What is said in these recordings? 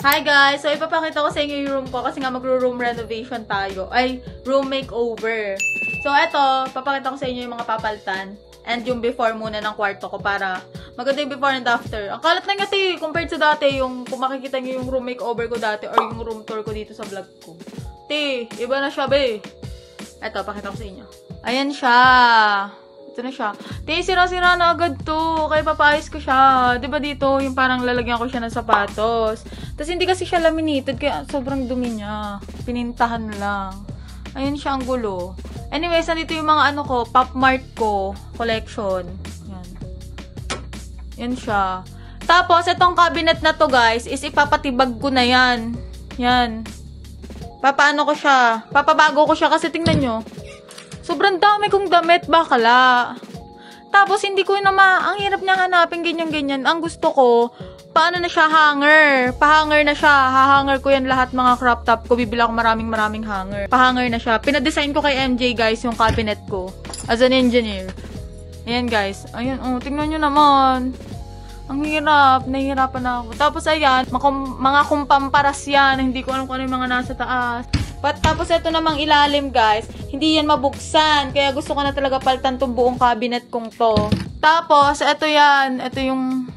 Hi guys! So, ipapakita ko sa inyo yung room ko kasi nga magro-room renovation tayo. Ay, room makeover. So, eto, papakita ko sa inyo yung mga papalitan. And yung before muna ng kwarto ko para maganda yung before and after. Ang kalat na nga compared sa dati, yung kung makikita nyo yung room makeover ko dati or yung room tour ko dito sa vlog ko. Iba na siya, be. Eto, pakita ko sa inyo. Ayan siya. Ito na siya. Sira-sira na agad to. Kaya papaayos ko siya. Diba dito, yung parang lalagyan ko siya ng sapatos. Tapos hindi kasi siya laminated, kaya sobrang dumi niya. Pinintahan lang. Ayan siya, ang gulo. Anyways, nandito yung mga ano ko, Pop Mart ko, collection. Yan. Yan siya. Tapos, itong cabinet na to, guys, is ipapatibag ko na yan. Yan. Papaano ko siya? Papabago ko siya kasi tingnan nyo. Sobrang dami kong damit, bakala. Tapos, hindi ko naman, ang hirap niya hanapin ganyan-ganyan. Ang gusto ko, paano na siya, hanger. Pahanger na siya. Hahanger ko yan lahat mga crop top ko. Bibila ko maraming hanger. Pahanger na siya. Pinadesign ko kay MJ, guys, yung cabinet ko. As an engineer. Ayan, guys. Ayan, oh, tingnan nyo naman. Ang hirap. Nahihirapan na ako. Tapos, ayan, mga kumpamparas yan. Hindi ko alam kung ano yung mga nasa taas. Tapos, ito namang ilalim, guys. Hindi yan mabuksan. Kaya gusto ko na talaga palitan tong buong cabinet kong to. Tapos, ito yan. Ito yung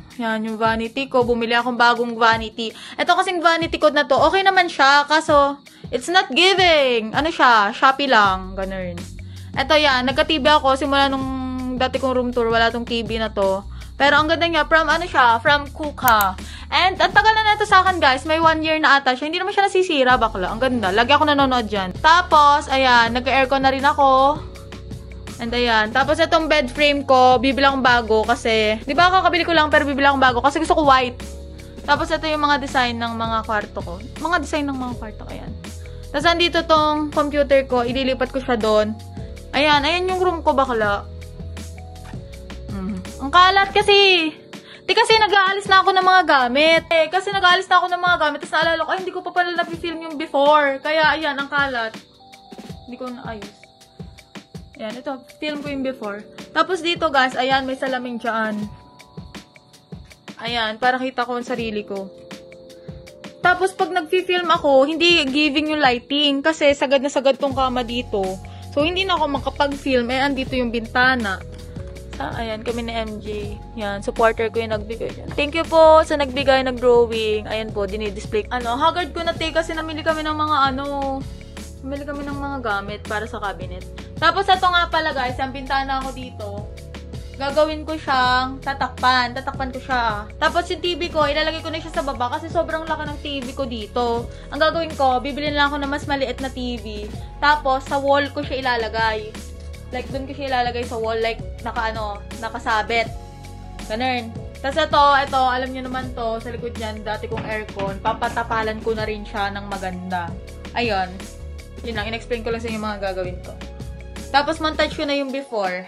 vanity ko. Bumili akong bagong vanity. Ito kasing vanity ko na to. Okay naman siya. Kaso, it's not giving. Ano siya? Shopee lang. Ganun. Ito yan. Nagka-TV ako. Simula nung dati kong room tour. Wala tong TV na to. Pero ang ganda niya, from Kuka. And, ang tagal na ito sa akin, guys. May 1 year na ata siya. Hindi naman siya nasisira, bakla. Ang ganda. Lagi ako nanonood dyan. Tapos, ayan, nag-aircon na rin ako. And, ayan. Tapos, itong bed frame ko, bibili akong bago kasi, di ba kakabili ko lang, pero bibili akong bago kasi gusto ko white. Tapos, ito yung mga design ng mga kwarto ko. Mga design ng mga kwarto ko, ayan. Tapos, andito tong computer ko. Ililipat ko siya doon. Ayan, ayan yung room ko, bakla. Ang kalat kasi. Kasi nag-aalis na ako ng mga gamit. Tapos naalala ko, ay, hindi ko pa pala na-film yung before. Kaya, ayan, ang kalat. Hindi ko naayos. Ayan, ito, film ko yung before. Tapos dito, guys, ayan, may salamin dyan. Ayan, para kita ko ang sarili ko. Tapos, pag nag-film ako, hindi giving yung lighting. Kasi, sagad na sagad tong kama dito. So, hindi na ako makapag-film. Andito yung bintana. Ayan, kami ni MJ. Yan, supporter ko yung nagbigay dyan. Thank you po sa nagbigay, nag-drawing. Ayan po, dinidisplay. Haggard ko na kasi namili kami ng mga namili kami ng mga gamit para sa cabinet. Tapos, ito nga pala, guys, yung bintana ako dito. Gagawin ko siyang tatakpan. Tatakpan ko siya. Tapos, yung TV ko, ilalagay ko na siya sa baba kasi sobrang laki ng TV ko dito. Ang gagawin ko, bibili lang ako ng mas maliit na TV. Tapos, sa wall ko siya ilalagay. Like, doon ko siya ilalagay sa wall, like, nakasabit. Ganun. Tapos ito, alam niyo naman to, sa likod niyan, dati kong aircon, papatapalan ko na rin siya ng maganda. Ayun. Yun lang, in-explain ko lang sa inyo yung mga gagawin ko. Tapos, montage ko na yung before.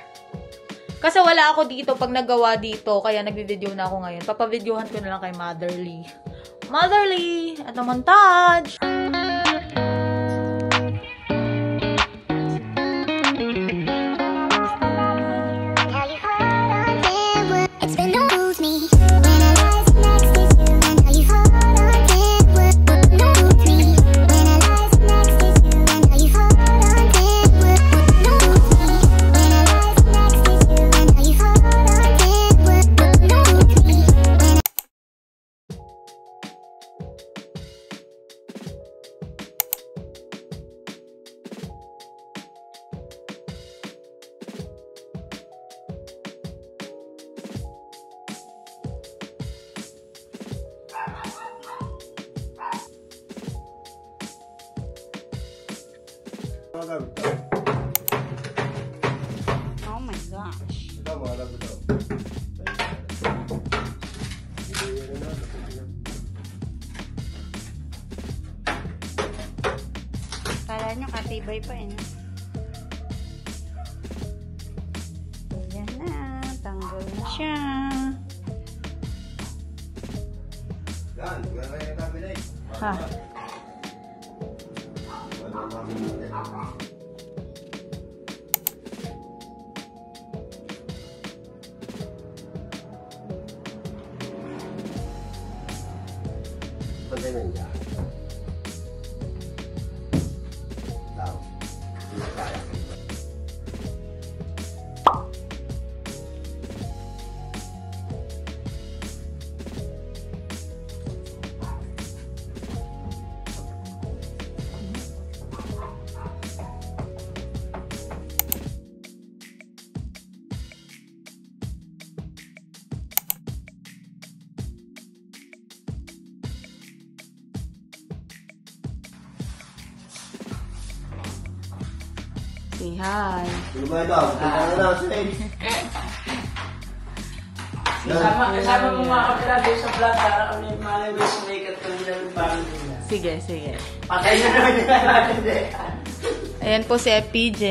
Kasi wala ako dito pag nagawa dito, kaya nagvi-video na ako ngayon. Papavideohan ko na lang kay Motherly. Motherly! Ito montage! Oh my gosh. Kala nyo katibay pa eh. Ayan na. Tanggol na siya. Ha? Say hi. Kasama mo mga kapilado sa vlog para kami mga wismake at kami namin parang nila. Sige, sige. Patay na naman yung natin. Ayan po si FPJ.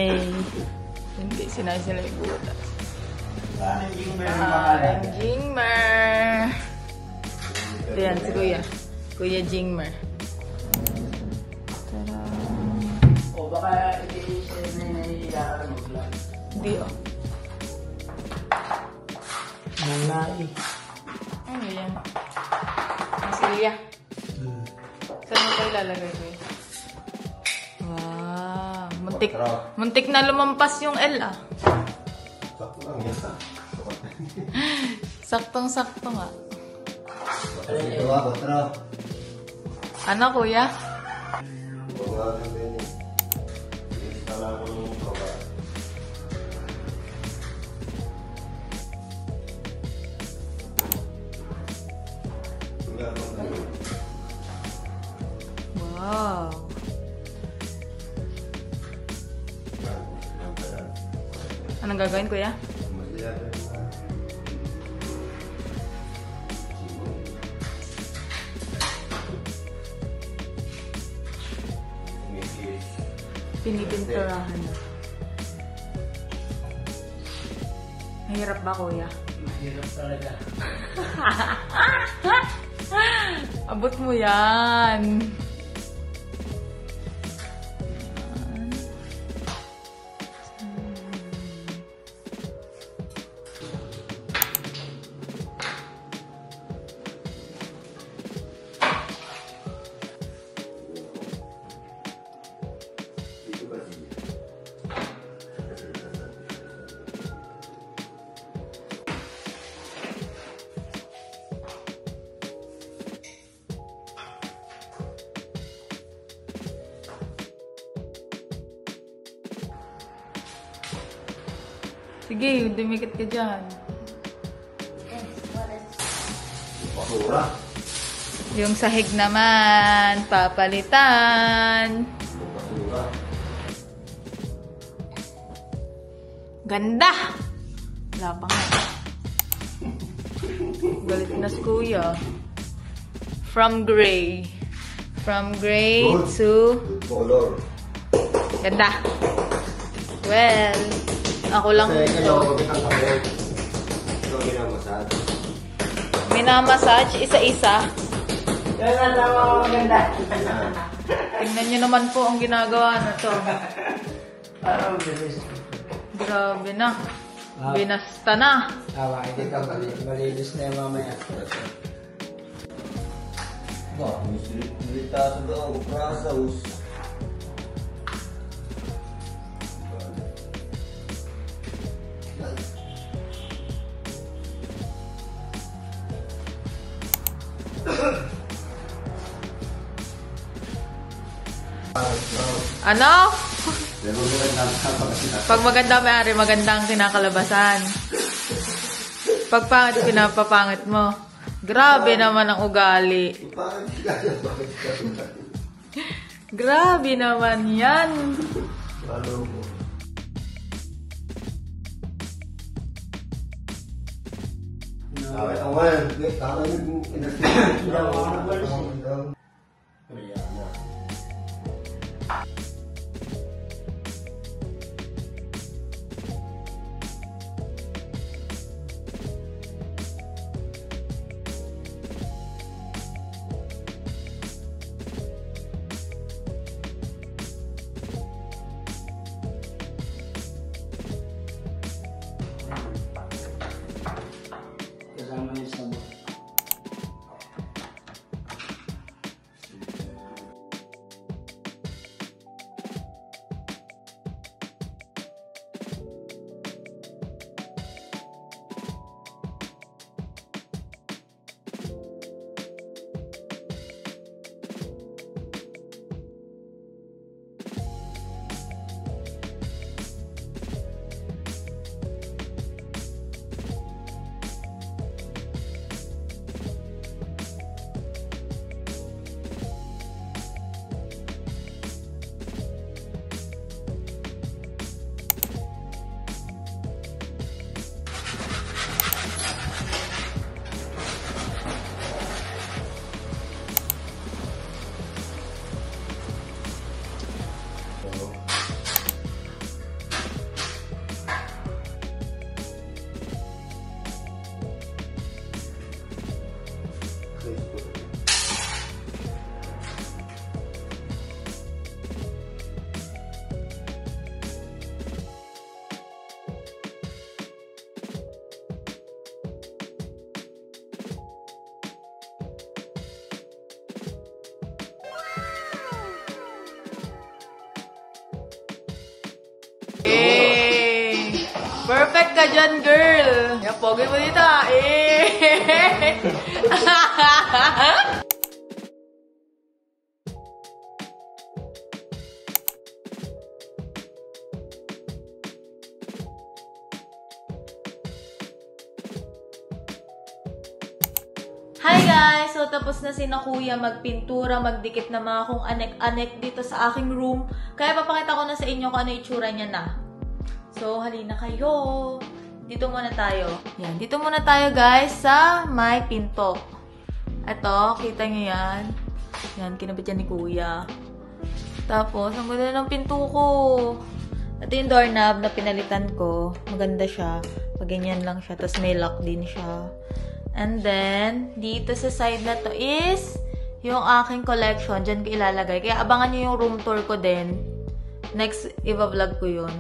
Hindi, sinay sila yung butas. Parang yung meron mga Jingmer. Ayan, si Kuya. Kuya Jingmer. Tara. O baka i-siya na nahihiyaan mo vlog. Hindi, oh. Nanay. Ano yan? Ang silya. Saan mo tayo lalagay ko yun? Wow. Muntik na lumampas yung L, ah. Sakto lang yan, ha? Saktong-sakto nga. Ito ba, Batra? Ano, Kuya? Mga kami ni. Instala ko ng tropa. Wow. Anong gagawin, Kuya? Pinipinturahan na. Mahirap ba, Kuya? Mahirap talaga. Abot mo yan. Sige, dumikit ka dyan. Basura. Yung sahig naman, papalitan. Basura. Ganda! Wala pa nga. Galit na si Kuya. From gray. From gray Good. to... Good color. Ganda. Well, ako lang Kasi ito. kailangan ko kitang kape. Ito ang ginamassage. Minamassage, isa-isa. Yan ang tama ko maganda. Tingnan nyo naman po ang ginagawa na to. Parang bilis. Grabe na. Binasta na. Tawa, hindi ka malinis na yung mamaya. Ba, militaso daw. Prasaus. Ano? Pero maganda ang Pag maganda may-ari, maganda ang kinakalabasan. Pag pangit, pinapapangit mo. Grabe naman ang ugali. Grabe naman yan. Awet awan, kalau yung Kasama yung sabon. Perfect ka dyan, girl! Yan, pogi mo dito, eh! Hi guys! So, tapos na si na kuya magpintura, magdikit na mga kung anek-anek dito sa aking room. Kaya papakita ko na sa inyo kung ano itsura niya na. So, halina kayo. Dito muna tayo. Yan, dito muna tayo guys sa may pinto. Ito, kita nyo yan. Yan, kinabit yan ni kuya. Tapos, ang ganda ng pinto ko. Ito yung doorknob na pinalitan ko. Maganda siya. Pag ganyan lang siya. Tapos may lock din siya. And then, dito sa side na to is yung aking collection. Diyan ko ilalagay. Kaya abangan nyo yung room tour ko din. Next, i-vlog ko yun.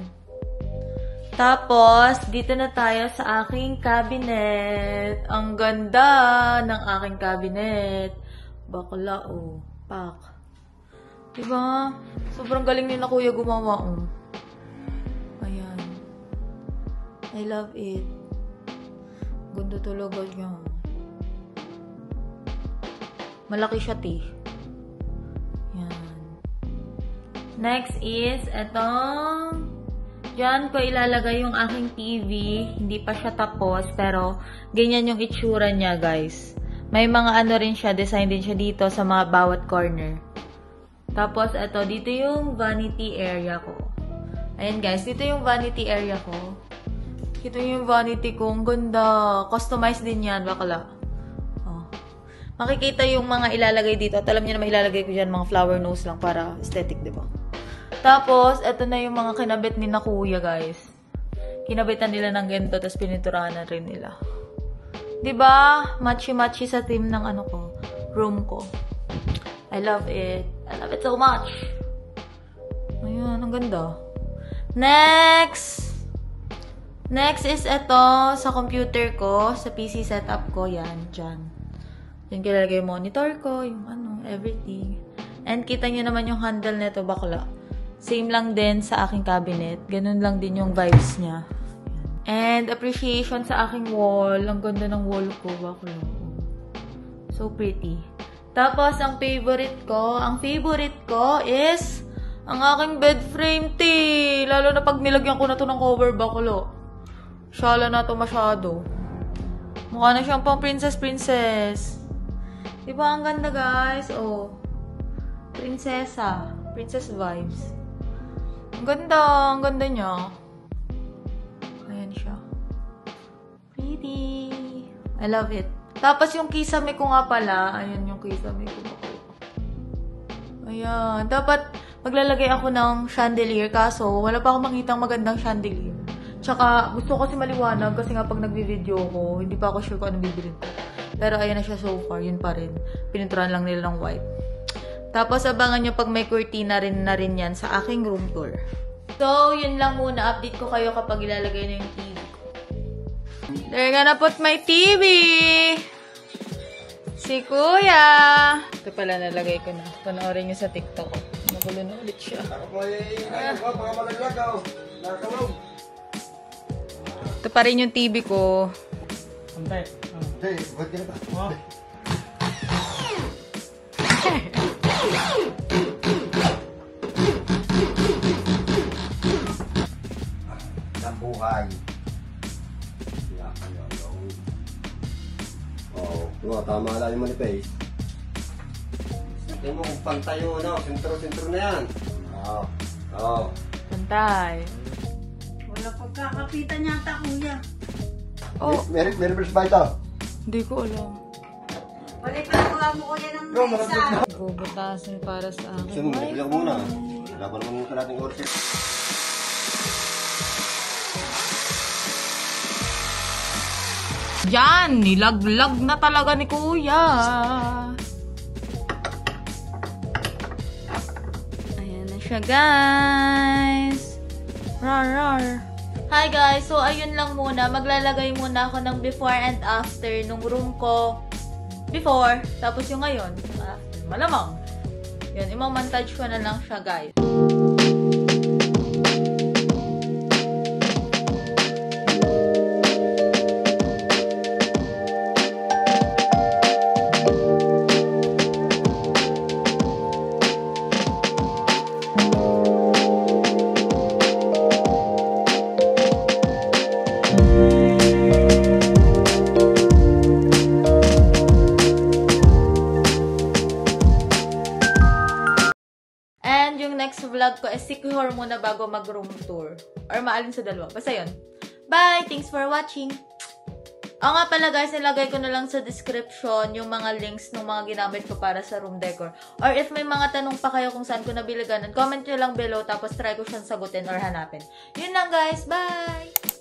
Tapos, dito na tayo sa aking cabinet. Ang ganda ng aking cabinet. Bakla, oh. Pak. Diba? Sobrang galing nila kuya gumawa, oh. Ayan. I love it. Ganda talaga niya. Malaki siya, Yan. Next is, etong diyan ko ilalagay yung aking TV. Hindi pa siya tapos, pero ganyan yung itsura niya, guys. May mga ano rin siya, design din siya dito sa mga bawat corner. Tapos, eto, dito yung vanity area ko. Ayan, guys. Dito yung vanity area ko. Ito yung vanity ko. Ang ganda. Customized din yan, bakla. Oh. Makikita yung mga ilalagay dito. At alam niyo na ilalagay ko dyan mga flower nose lang para aesthetic, diba? Tapos, ito na yung mga kinabit ni na kuya, guys. Kinabitan nila ng ganito, tapos pininturahan na rin nila. Diba? Matchy-matchy sa theme ng ano ko, room ko. I love it. I love it so much. Ayan, ang ganda. Next is ito sa computer ko, sa PC setup ko, yan, dyan. Yan kilalagay yung monitor ko, yung ano, everything. And kita nyo naman yung handle nito, bakla. Same lang din sa aking cabinet. Ganun lang din yung vibes niya. And appreciation sa aking wall. Ang ganda ng wall ko, bakla. So pretty. Tapos, ang favorite ko is ang aking bed frame, Lalo na pag nilagyan ko na to ng cover, bakla. Shala na to masyado. Mukha na siyang pang princess. Diba ang ganda, guys? Oh. Prinsesa. Princess vibes. Ang ganda niya. Ayan siya. Pretty. I love it. Tapos yung kisame ko nga pala. Ayan yung kisame ko. Ayan. Dapat maglalagay ako ng chandelier. Kaso, wala pa akong makitang magandang chandelier. Tsaka, gusto ko kasi maliwanag kasi nga pag nagbi-video ko, hindi pa ako sure kung anong bibilin ko. Pero ayan na siya so far, yun pa rin. Pininturahan lang nila ng white. Tapos, abangan nyo pag may kurtina rin na rin yan sa aking room tour. So, yun lang muna. Update ko kayo kapag ilalagay na yung TV ko. They're gonna put my TV! Si Kuya! Ito pala nalagay ko na. Panoorin nyo sa TikTok ko. Magulo na ulit siya. Ako po ay, ano ba, baka malaglagaw. Nakakalog. Ito pa rin yung TV ko. Antay. Hey, ba't ka na ba? Ang buhay. Oo, tama lang yung manifest. Tingnan mo kung pantay yung ano, sentro-sentro na yan. Oo. Pantay. Wala pagkakapitan yata, kuya. Oh, May reverse ba ito? hindi ko alam. Wala pa mo kuya ng isa. Bubutasin para sa akin. Sino, nagbilang muna. Wala pa naman sa nating order. Yan! Nilaglag na talaga ni Kuya. Ayan na siya, guys. Rar. Hi, guys. So, ayun lang muna. Maglalagay muna ako ng before and after nung room ko. Before. Tapos yung ngayon. After. Malamang. Yun. Imamontage ko na lang siya, guys. decor muna bago mag-room tour. Or maalin sa dalawa. Basta yun. Bye! Thanks for watching! Oo nga pala guys, nilagay ko na lang sa description yung mga links ng mga ginamit ko para sa room decor. Or if may mga tanong pa kayo kung saan ko nabili ganun, comment nyo lang below tapos try ko siyang sagutin or hanapin. Yun lang guys, bye!